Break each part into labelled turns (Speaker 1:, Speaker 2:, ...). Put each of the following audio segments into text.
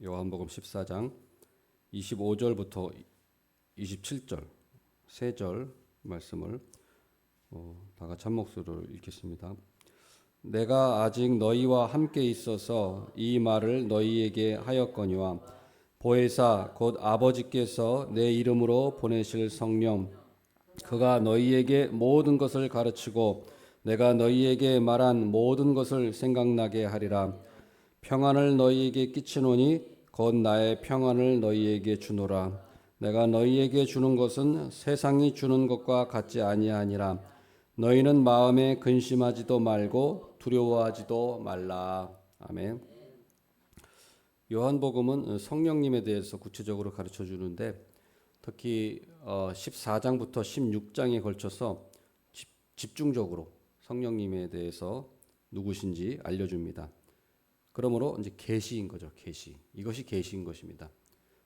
Speaker 1: 요한복음 14장 25절부터 27절 세 절 말씀을 다 같이 한 목소리로 읽겠습니다. 내가 아직 너희와 함께 있어서 이 말을 너희에게 하였거니와 보혜사 곧 아버지께서 내 이름으로 보내실 성령 그가 너희에게 모든 것을 가르치고 내가 너희에게 말한 모든 것을 생각나게 하리라. 평안을 너희에게 끼치노니 곧 나의 평안을 너희에게 주노라. 내가 너희에게 주는 것은 세상이 주는 것과 같지 아니하니라. 너희는 마음에 근심하지도 말고 두려워하지도 말라. 아멘. 요한복음은 성령님에 대해서 구체적으로 가르쳐 주는데 특히 14장부터 16장에 걸쳐서 집중적으로 성령님에 대해서 누구신지 알려줍니다. 그러므로 이제 계시인 거죠. 계시. 이것이 계시인 것입니다.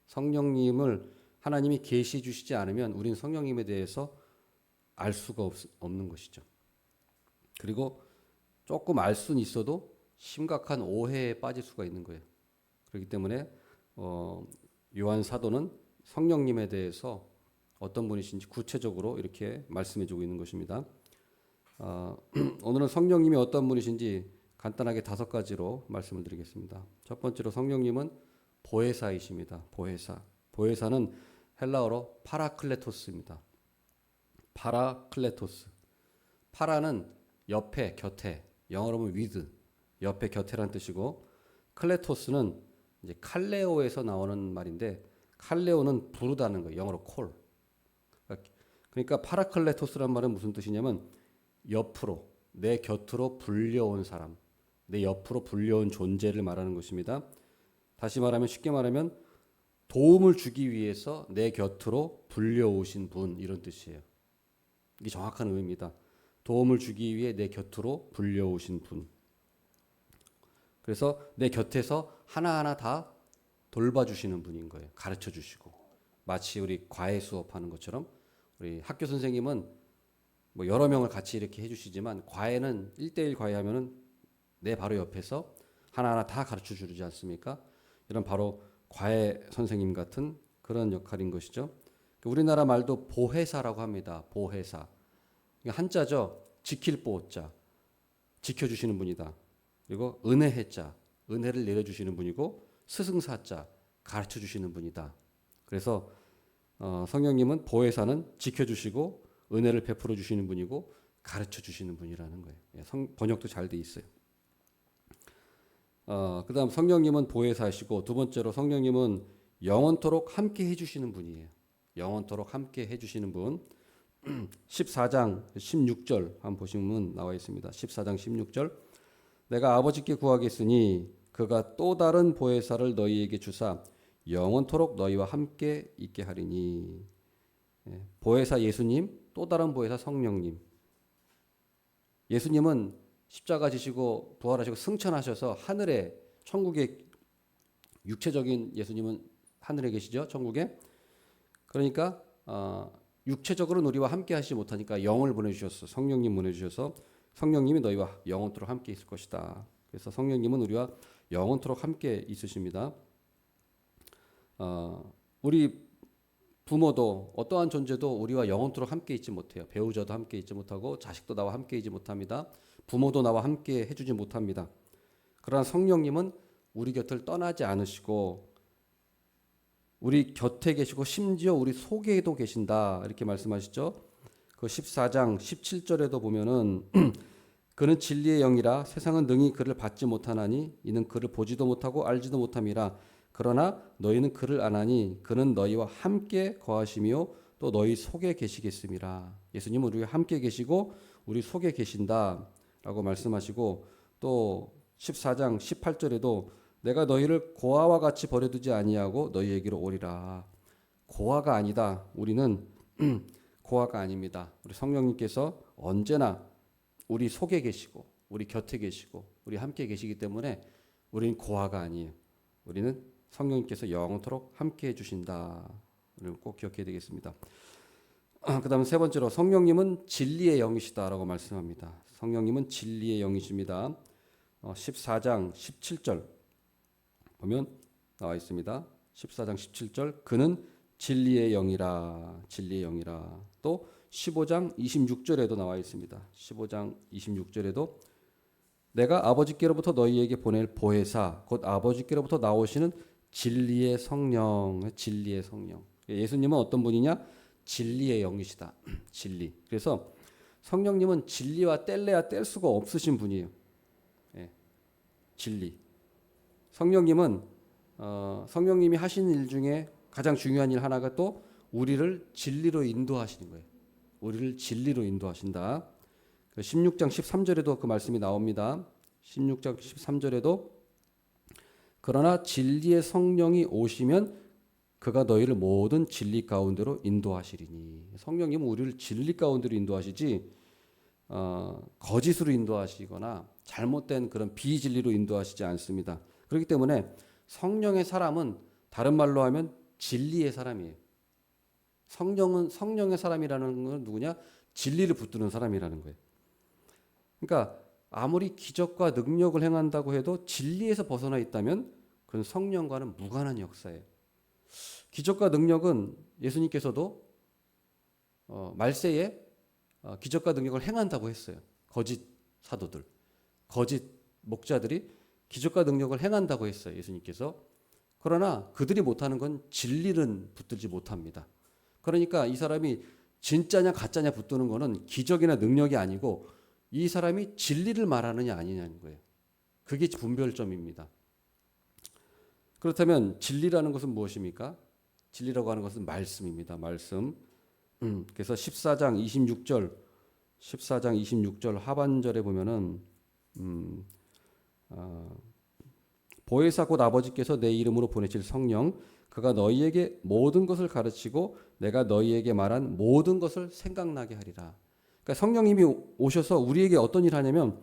Speaker 1: 성령님을 하나님이 계시해 주시지 않으면 우리는 성령님에 대해서 알 수가 없는 것이죠. 그리고 조금 알 수는 있어도 심각한 오해에 빠질 수가 있는 거예요. 그렇기 때문에 요한 사도는 성령님에 대해서 어떤 분이신지 구체적으로 이렇게 말씀해 주고 있는 것입니다. 오늘은 성령님이 어떤 분이신지 간단하게 5가지로 말씀을 드리겠습니다. 첫 번째로 성령님은 보혜사이십니다. 보혜사. 보혜사는 헬라어로 파라클레토스입니다. 파라클레토스. 파라는 옆에, 곁에. 영어로 하면 with. 옆에, 곁에란 뜻이고 클레토스는 이제 칼레오에서 나오는 말인데 칼레오는 부르다는 거예요. 영어로 call. 그러니까 파라클레토스란 말은 무슨 뜻이냐면 옆으로, 내 곁으로 불려온 사람. 내 옆으로 불려온 존재를 말하는 것입니다. 다시 말하면 쉽게 말하면 도움을 주기 위해서 내 곁으로 불려오신 분 이런 뜻이에요. 이게 정확한 의미입니다. 도움을 주기 위해 내 곁으로 불려오신 분. 그래서 내 곁에서 하나하나 다 돌봐주시는 분인 거예요. 가르쳐 주시고. 마치 우리 과외 수업하는 것처럼 우리 학교 선생님은 뭐 여러 명을 같이 이렇게 해주시지만 과외는 1대1 과외하면은 내 바로 옆에서 하나하나 다 가르쳐 주지 않습니까? 이런 바로 과외 선생님 같은 그런 역할인 것이죠. 우리나라 말도 보혜사라고 합니다. 보혜사. 한자죠. 지킬 보호자. 지켜주시는 분이다. 그리고 은혜해자. 은혜를 내려주시는 분이고 스승사자. 가르쳐 주시는 분이다. 그래서 성령님은 보혜사는 지켜주시고 은혜를 베풀어 주시는 분이고 가르쳐 주시는 분이라는 거예요. 번역도 잘 돼 있어요. 그다음 성령님은 보혜사이시고 두 번째로 성령님은 영원토록 함께 해주시는 분이에요. 영원토록 함께 해주시는 분. 14장 16절 한번 보시면 나와 있습니다. 14장 16절 내가 아버지께 구하겠으니 그가 또 다른 보혜사를 너희에게 주사 영원토록 너희와 함께 있게 하리니. 보혜사 예수님, 또 다른 보혜사 성령님. 예수님은 십자가 지시고 부활하시고 승천하셔서 하늘에 천국에 육체적인 예수님은 하늘에 계시죠. 천국에. 그러니까 육체적으로는 우리와 함께 하시지 못하니까 영을 보내주셔서 성령님 보내주셔서 성령님이 너희와 영원토록 함께 있을 것이다. 그래서 성령님은 우리와 영원토록 함께 있으십니다. 우리 부모도 어떠한 존재도 우리와 영원토록 함께 있지 못해요. 배우자도 함께 있지 못하고 자식도 나와 함께 있지 못합니다. 부모도 나와 함께 해주지 못합니다. 그러나 성령님은 우리 곁을 떠나지 않으시고 우리 곁에 계시고 심지어 우리 속에도 계신다 이렇게 말씀하시죠. 그 14장 17절에도 보면은 그는 진리의 영이라 세상은 능히 그를 받지 못하나니 이는 그를 보지도 못하고 알지도 못함이라. 그러나 너희는 그를 아나니 그는 너희와 함께 거하시며 또 너희 속에 계시겠음이라. 예수님은 우리와 함께 계시고 우리 속에 계신다라고 말씀하시고 또 14장 18절에도 내가 너희를 고아와 같이 버려두지 아니하고 너희에게로 오리라. 고아가 아니다. 우리는 고아가 아닙니다. 우리 성령님께서 언제나 우리 속에 계시고 우리 곁에 계시고 우리 함께 계시기 때문에 우리는 고아가 아니에요. 우리는 성령님께서 영원토록 함께 해주신다. 우리는 꼭 기억해야 되겠습니다. 그 다음 세 번째로 성령님은 진리의 영이시다라고 말씀합니다. 성령님은 진리의 영이십니다. 14장 17절 보면 나와 있습니다. 14장 17절 그는 진리의 영이라 진리의 영이라. 또 15장 26절에도 나와 있습니다. 15장 26절에도 내가 아버지께로부터 너희에게 보낼 보혜사 곧 아버지께로부터 나오시는 진리의 성령. 진리의 성령. 예수님은 어떤 분이냐? 진리의 영이시다. 진리. 그래서 성령님은 진리와 뗄래야 뗄 수가 없으신 분이에요. 예, 진리. 성령님은 성령님이 하시는 일 중에 가장 중요한 일 하나가 또 우리를 진리로 인도하시는 거예요. 우리를 진리로 인도하신다. 16장 13절에도 그 말씀이 나옵니다. 16장 13절에도 그러나 진리의 성령이 오시면 그가 너희를 모든 진리 가운데로 인도하시리니. 성령님은 우리를 진리 가운데로 인도하시지 거짓으로 인도하시거나 잘못된 그런 비진리로 인도하시지 않습니다. 그렇기 때문에 성령의 사람은 다른 말로 하면 진리의 사람이에요. 성령의 사람이라는 건 누구냐? 진리를 붙드는 사람이라는 거예요. 그러니까 아무리 기적과 능력을 행한다고 해도 진리에서 벗어나 있다면 그건 성령과는 무관한 역사예요. 기적과 능력은 예수님께서도 말세에 기적과 능력을 행한다고 했어요. 거짓 사도들, 거짓 목자들이 기적과 능력을 행한다고 했어요. 예수님께서. 그러나 그들이 못하는 건 진리는 붙들지 못합니다. 그러니까 이 사람이 진짜냐 가짜냐 붙드는 거는 기적이나 능력이 아니고 이 사람이 진리를 말하느냐 아니냐는 거예요. 그게 분별점입니다. 그렇다면 진리라는 것은 무엇입니까? 진리라고 하는 것은 말씀입니다. 말씀. 그래서 14장 26절 하반절에 보면은 보혜사 곧 아버지께서 내 이름으로 보내실 성령 그가 너희에게 모든 것을 가르치고 내가 너희에게 말한 모든 것을 생각나게 하리라. 그러니까 성령님이 오셔서 우리에게 어떤 일을 하냐면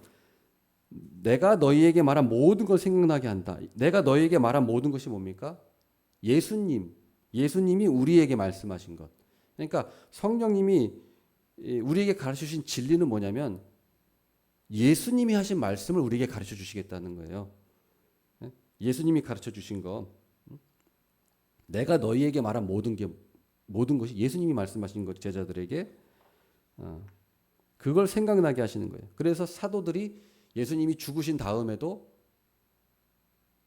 Speaker 1: 내가 너희에게 말한 모든 걸 생각나게 한다. 내가 너희에게 말한 모든 것이 뭡니까? 예수님이 우리에게 말씀하신 것. 그러니까 성령님이 우리에게 가르쳐 주신 진리는 뭐냐면 예수님이 하신 말씀을 우리에게 가르쳐 주시겠다는 거예요. 예수님이 가르쳐 주신 거. 내가 너희에게 말한 모든 것이 예수님이 말씀하신 것 제자들에게 그걸 생각나게 하시는 거예요. 그래서 사도들이 예수님이 죽으신 다음에도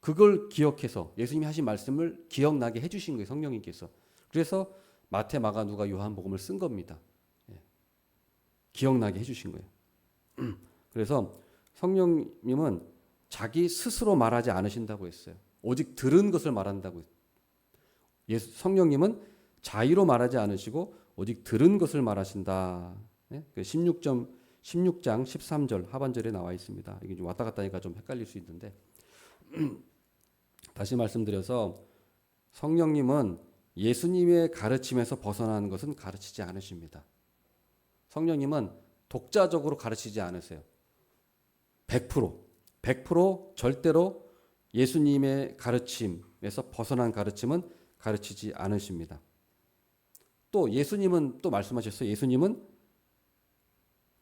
Speaker 1: 그걸 기억해서 예수님이 하신 말씀을 기억나게 해주신 거예요. 성령님께서. 그래서 마태, 마가, 누가, 요한복음을 쓴 겁니다. 기억나게 해주신 거예요. 그래서 성령님은 자기 스스로 말하지 않으신다고 했어요. 오직 들은 것을 말한다고 했어요. 성령님은 자의로 말하지 않으시고 오직 들은 것을 말하신다. 16장 13절 하반절에 나와 있습니다. 이게 좀 왔다 갔다 하니까 좀 헷갈릴 수 있는데 다시 말씀드려서 성령님은 예수님의 가르침에서 벗어나는 것은 가르치지 않으십니다. 성령님은 독자적으로 가르치지 않으세요. 100% 절대로 예수님의 가르침에서 벗어난 가르침은 가르치지 않으십니다. 또 예수님은 또 말씀하셨어요.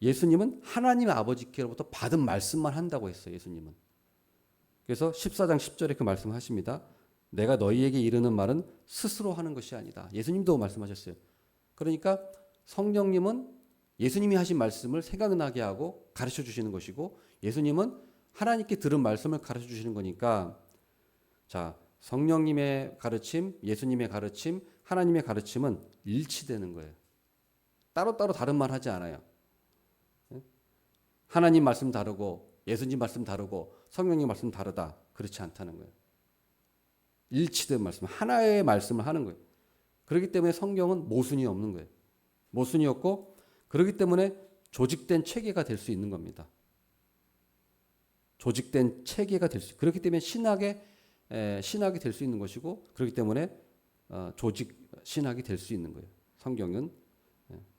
Speaker 1: 예수님은 하나님 아버지께로부터 받은 말씀만 한다고 했어요. 예수님은. 그래서 14장 10절에 그 말씀을 하십니다. 내가 너희에게 이르는 말은 스스로 하는 것이 아니다. 예수님도 말씀하셨어요. 그러니까 성령님은 예수님이 하신 말씀을 생각나게 하고 가르쳐 주시는 것이고 예수님은 하나님께 들은 말씀을 가르쳐 주시는 거니까 자, 성령님의 가르침, 예수님의 가르침, 하나님의 가르침은 일치되는 거예요. 따로따로 다른 말 하지 않아요. 하나님 말씀 다르고 예수님 말씀 다르고 성령님 말씀 다르다. 그렇지 않다는 거예요. 일치된 말씀, 하나의 말씀을 하는 거예요. 그렇기 때문에 성경은 모순이 없는 거예요. 모순이 없고 그렇기 때문에 조직된 체계가 될 수 있는 겁니다. 조직된 체계가 될 수. 그렇기 때문에 신학이 될 수 있는 것이고 그렇기 때문에 조직 신학이 될 수 있는 거예요. 성경은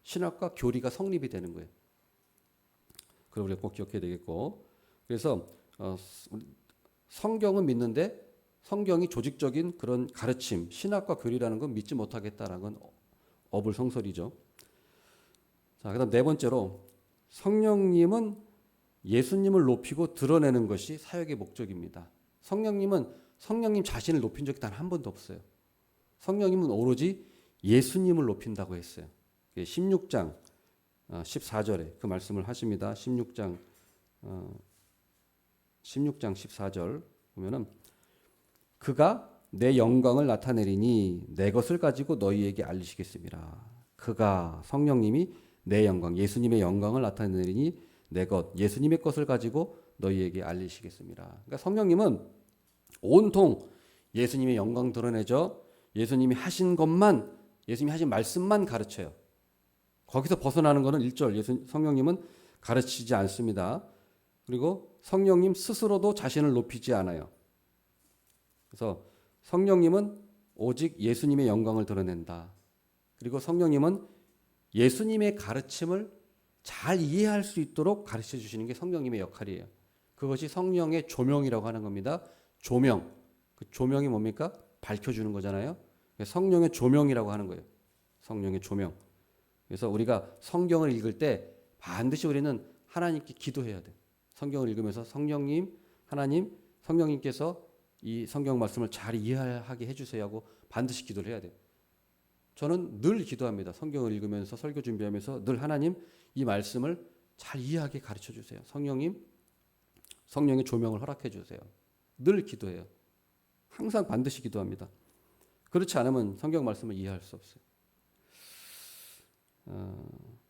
Speaker 1: 신학과 교리가 성립이 되는 거예요. 그걸 우리가 꼭 기억해야 되겠고 그래서 성경은 믿는데 성경이 조직적인 그런 가르침, 신학과 교리라는 건 믿지 못하겠다라는 건 어불성설이죠. 자, 그다음 네 번째로 성령님은 예수님을 높이고 드러내는 것이 사역의 목적입니다. 성령님은 성령님 자신을 높인 적이 단 한 번도 없어요. 성령님은 오로지 예수님을 높인다고 했어요. 16장 14절에 그 말씀을 하십니다. 16장 14절 보면은 그가 내 영광을 나타내리니 내 것을 가지고 너희에게 알리시겠습니다. 그가 성령님이 내 영광, 예수님의 영광을 나타내리니 내 것, 예수님의 것을 가지고 너희에게 알리시겠습니다. 그러니까 성령님은 온통 예수님의 영광 드러내죠. 예수님이 하신 것만, 예수님이 하신 말씀만 가르쳐요. 거기서 벗어나는 것은 1절 성령님은 가르치지 않습니다. 그리고 성령님 스스로도 자신을 높이지 않아요. 그래서 성령님은 오직 예수님의 영광을 드러낸다. 그리고 성령님은 예수님의 가르침을 잘 이해할 수 있도록 가르쳐 주시는 게 성령님의 역할이에요. 그것이 성령의 조명이라고 하는 겁니다. 조명. 그 조명이 뭡니까? 밝혀주는 거잖아요. 성령의 조명이라고 하는 거예요. 성령의 조명. 그래서 우리가 성경을 읽을 때 반드시 우리는 하나님께 기도해야 돼. 성경을 읽으면서 성령님, 하나님, 성령님께서 이 성경 말씀을 잘 이해하게 해주세요 하고 반드시 기도를 해야 돼요. 저는 늘 기도합니다. 성경을 읽으면서 설교 준비하면서 늘 하나님 이 말씀을 잘 이해하게 가르쳐 주세요. 성령님, 성령의 조명을 허락해 주세요. 늘 기도해요. 항상 반드시 기도합니다. 그렇지 않으면 성경 말씀을 이해할 수 없어요.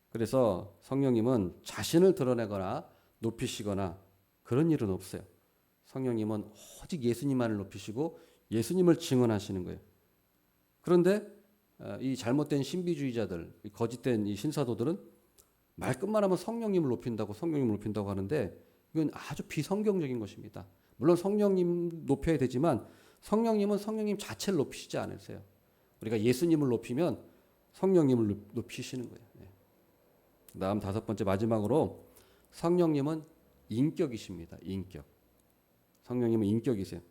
Speaker 1: 그래서 성령님은 자신을 드러내거나 높이시거나 그런 일은 없어요. 성령님은 오직 예수님만을 높이시고 예수님을 증언하시는 거예요. 그런데 이 잘못된 신비주의자들, 거짓된 이 신사도들은 말끝만 하면 성령님을 높인다고 하는데 이건 아주 비성경적인 것입니다. 물론 성령님 높여야 되지만 성령님은 성령님 자체를 높이시지 않으세요. 우리가 예수님을 높이면 성령님을 높이시는 거예요. 다음 5번째 마지막으로 성령님은 인격이십니다. 인격. 성령님은 인격이세요.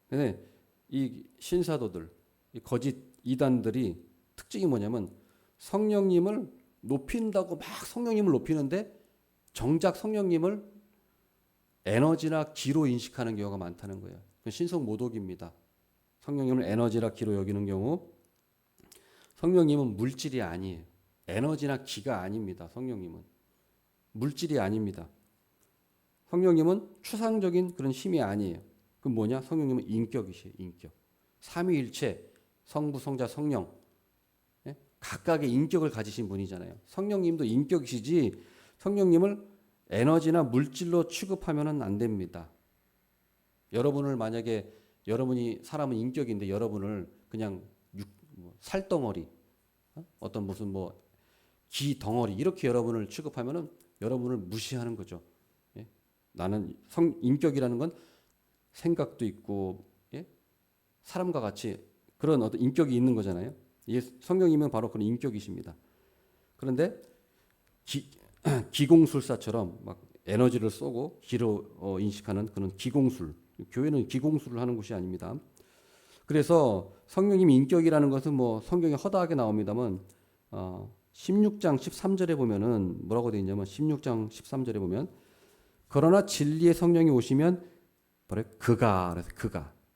Speaker 1: 근데 이 신사도들, 이 거짓 이단들이 특징이 뭐냐면 성령님을 높인다고 막 성령님을 높이는데 정작 성령님을 에너지나 기로 인식하는 경우가 많다는 거예요. 신성 모독입니다. 성령님을 에너지나 기로 여기는 경우 성령님은 물질이 아니에요. 에너지나 기가 아닙니다. 성령님은 물질이 아닙니다. 성령님은 추상적인 그런 힘이 아니에요. 그럼 뭐냐? 성령님은 인격이시에요. 인격. 삼위일체 성부, 성자, 성령 각각의 인격을 가지신 분이잖아요. 성령님도 인격이시지 성령님을 에너지나 물질로 취급하면 안 됩니다. 여러분을 만약에 여러분이 사람은 인격인데 여러분을 그냥 살덩어리 어떤 무슨 기 덩어리 이렇게 여러분을 취급하면은 여러분을 무시하는 거죠. 예? 나는 인격이라는 건 생각도 있고 사람과 같이 그런 어떤 인격이 있는 거잖아요. 성령님은 바로 그런 인격이십니다. 그런데 기공술사처럼 막 에너지를 쏘고 기로 인식하는 그런 기공술. 교회는 기공술을 하는 곳이 아닙니다. 그래서 성령님이 인격이라는 것은 성경에 허다하게 나옵니다만 16장 13절에 보면은 뭐라고 되어 있냐면 16장 13절에 보면 그러나 진리의 성령이 오시면 뭐래? 그래서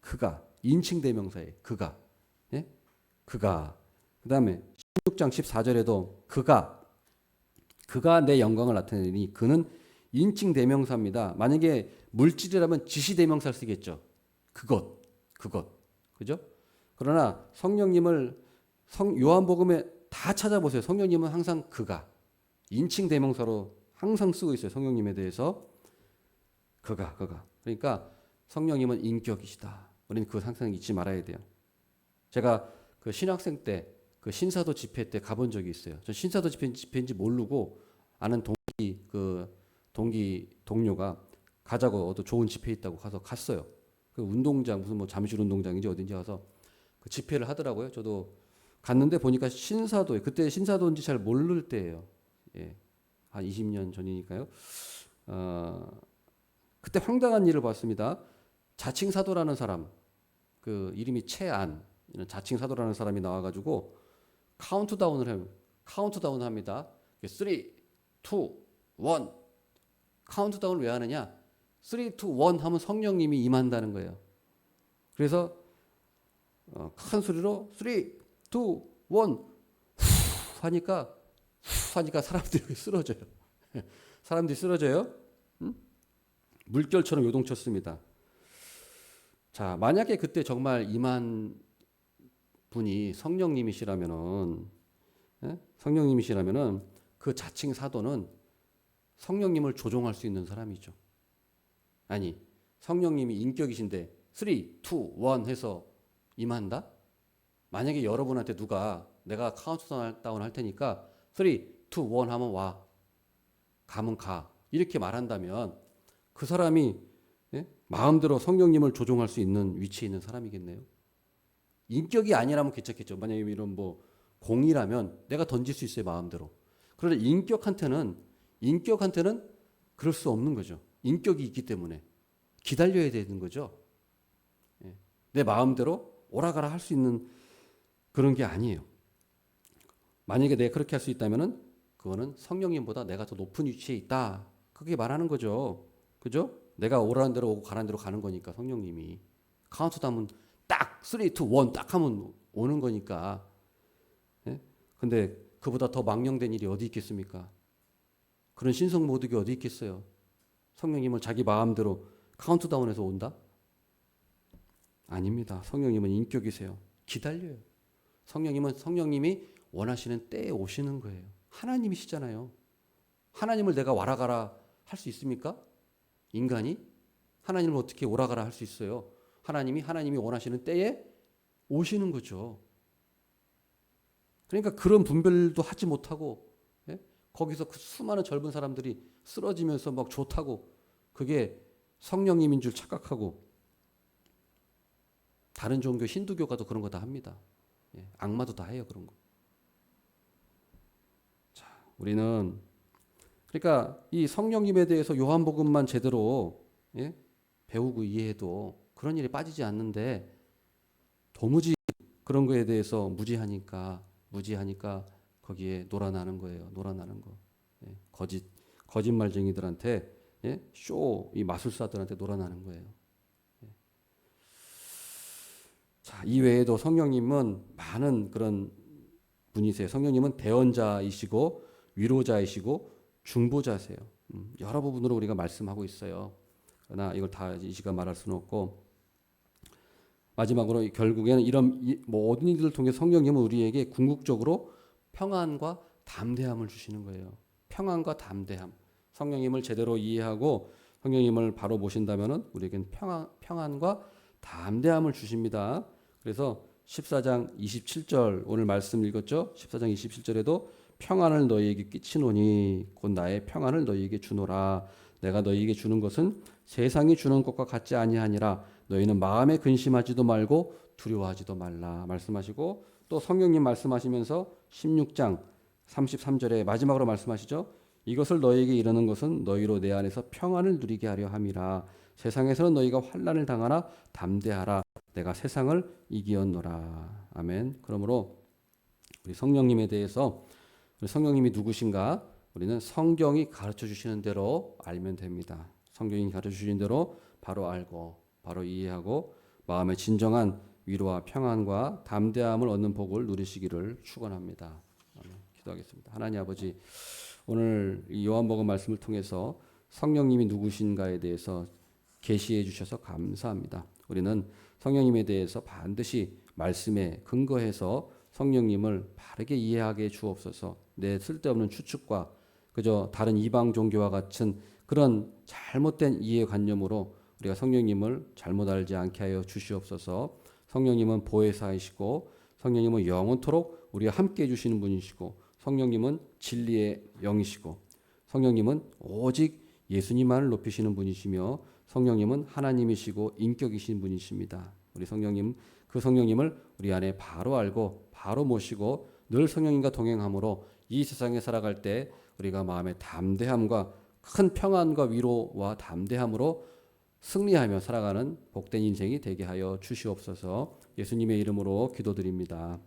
Speaker 1: 그가 인칭 대명사예요. 그가. 예? 그가. 그다음에 16장 14절에도 그가 내 영광을 나타내니 그는 인칭 대명사입니다. 만약에 물질이라면 지시 대명사를 쓰겠죠. 그것. 그죠? 그러나 성령님을 요한복음에 다 찾아보세요. 성령님은 항상 그가 인칭 대명사로 항상 쓰고 있어요. 성령님에 대해서 그가. 그러니까 성령님은 인격이시다. 우리는 그거 항상 잊지 말아야 돼요. 제가 그 신학생 때 그 신사도 집회 때 가본 적이 있어요. 저 신사도 집회인지 모르고 아는 동료가 가자고 어떤 좋은 집회 있다고 갔어요. 그 운동장 무슨 잠실 운동장인지 어딘지 가서 그 집회를 하더라고요. 저도 갔는데 보니까 신사도에 그때 신사도인지 잘 모를 때예요. 한 20년 전이니까요. 그때 황당한 일을 봤습니다. 자칭 사도라는 사람, 그 이름이 최안, 자칭 사도라는 사람이 나와가지고 카운트다운 합니다. 3, 2, 1 카운트다운을 왜 하느냐? 3, 2, 1 하면 성령님이 임한다는 거예요. 그래서 큰 소리로 3, 2, 1 하니까 사람들이 쓰러져요. 사람들이 쓰러져요. 물결처럼 요동쳤습니다. 자, 만약에 그때 정말 임한 분이 성령님이시라면은, 예? 성령님이시라면은 그 자칭 사도는 성령님을 조종할 수 있는 사람이죠. 아니, 성령님이 인격이신데 3, 2, 1 해서 임한다? 만약에 여러분한테 누가 내가 카운트다운 할 테니까 3, 2, 1 하면 와. 가면 가. 이렇게 말한다면 그 사람이 예? 마음대로 성령님을 조종할 수 있는 위치에 있는 사람이겠네요. 인격이 아니라면 괜찮겠죠. 만약에 이런 뭐 공이라면 내가 던질 수 있어요. 마음대로. 그런데 인격한테는 그럴 수 없는 거죠. 인격이 있기 때문에 기다려야 되는 거죠. 예. 내 마음대로 오라가라 할 수 있는 그런 게 아니에요. 만약에 내가 그렇게 할 수 있다면은 그거는 성령님보다 내가 더 높은 위치에 있다. 그게 말하는 거죠. 그죠? 내가 오라는 대로 오고 가라는 대로 가는 거니까 성령님이 카운트다운 딱 3, 2, 1 딱 하면 오는 거니까. 예? 근데 그보다 더 망령된 일이 어디 있겠습니까? 그런 신성 모독이 어디 있겠어요? 성령님은 자기 마음대로 카운트다운해서 온다? 아닙니다. 성령님은 인격이세요. 기다려요. 성령님이 원하시는 때에 오시는 거예요. 하나님이시잖아요. 하나님을 내가 와라 가라 할 수 있습니까? 인간이? 하나님을 어떻게 오라 가라 할 수 있어요? 하나님이 원하시는 때에 오시는 거죠. 그러니까 그런 분별도 하지 못하고 예? 거기서 그 수많은 젊은 사람들이 쓰러지면서 막 좋다고 그게 성령님인 줄 착각하고 다른 종교 힌두교가도 그런 거 다 합니다. 예, 악마도 다 해요 그런 거. 자, 우리는 그러니까 이 성령님에 대해서 요한복음만 제대로 예? 배우고 이해해도 그런 일에 빠지지 않는데 도무지 그런 거에 대해서 무지하니까 거기에 놀아나는 거예요. 놀아나는 거. 예, 거짓말쟁이들한테 예? 이 마술사들한테 놀아나는 거예요. 예. 자, 이 외에도 성령님은 많은 그런 분이세요. 성령님은 대언자이시고 위로자이시고 중보자세요. 여러 부분으로 우리가 말씀하고 있어요. 그러나 이걸 다 이 시간 말할 수는 없고 마지막으로 결국에는 이런 모든 일들을 통해 성령님은 우리에게 궁극적으로 평안과 담대함을 주시는 거예요. 평안과 담대함. 성령님을 제대로 이해하고 성령님을 바로 모신다면은 우리에겐 평안과 담대함을 주십니다. 그래서 14장 27절 오늘 말씀 읽었죠? 14장 27절에도 평안을 너희에게 끼치노니 곧 나의 평안을 너희에게 주노라. 내가 너희에게 주는 것은 세상이 주는 것과 같지 아니하니라. 너희는 마음에 근심하지도 말고 두려워하지도 말라 말씀하시고 또 성령님 말씀하시면서 16장 33절에 마지막으로 말씀하시죠. 이것을 너희에게 이르는 것은 너희로 내 안에서 평안을 누리게 하려 함이라. 세상에서는 너희가 환난을 당하나 담대하라. 내가 세상을 이기었노라. 아멘. 그러므로 우리 성령님에 대해서 우리 성령님이 누구신가? 우리는 성경이 가르쳐 주시는 대로 알면 됩니다. 성경이 가르쳐 주시는 대로 바로 알고 바로 이해하고 마음의 진정한 위로와 평안과 담대함을 얻는 복을 누리시기를 축원합니다. 기도하겠습니다. 하나님 아버지, 오늘 이 요한복음 말씀을 통해서 성령님이 누구신가에 대해서 계시해 주셔서 감사합니다. 우리는 성령님에 대해서 반드시 말씀에 근거해서 성령님을 바르게 이해하게 주옵소서. 내 쓸데없는 추측과 그저 다른 이방 종교와 같은 그런 잘못된 이해관념으로 우리가 성령님을 잘못 알지 않게 하여 주시옵소서. 성령님은 보혜사이시고 성령님은 영원토록 우리와 함께 해주시는 분이시고 성령님은 진리의 영이시고 성령님은 오직 예수님만을 높이시는 분이시며 성령님은 하나님이시고 인격이신 분이십니다. 우리 성령님, 그 성령님을 우리 안에 바로 알고 바로 모시고 늘 성령님과 동행함으로 이 세상에 살아갈 때 우리가 마음의 담대함과 큰 평안과 위로와 담대함으로 승리하며 살아가는 복된 인생이 되게 하여 주시옵소서. 예수님의 이름으로 기도드립니다.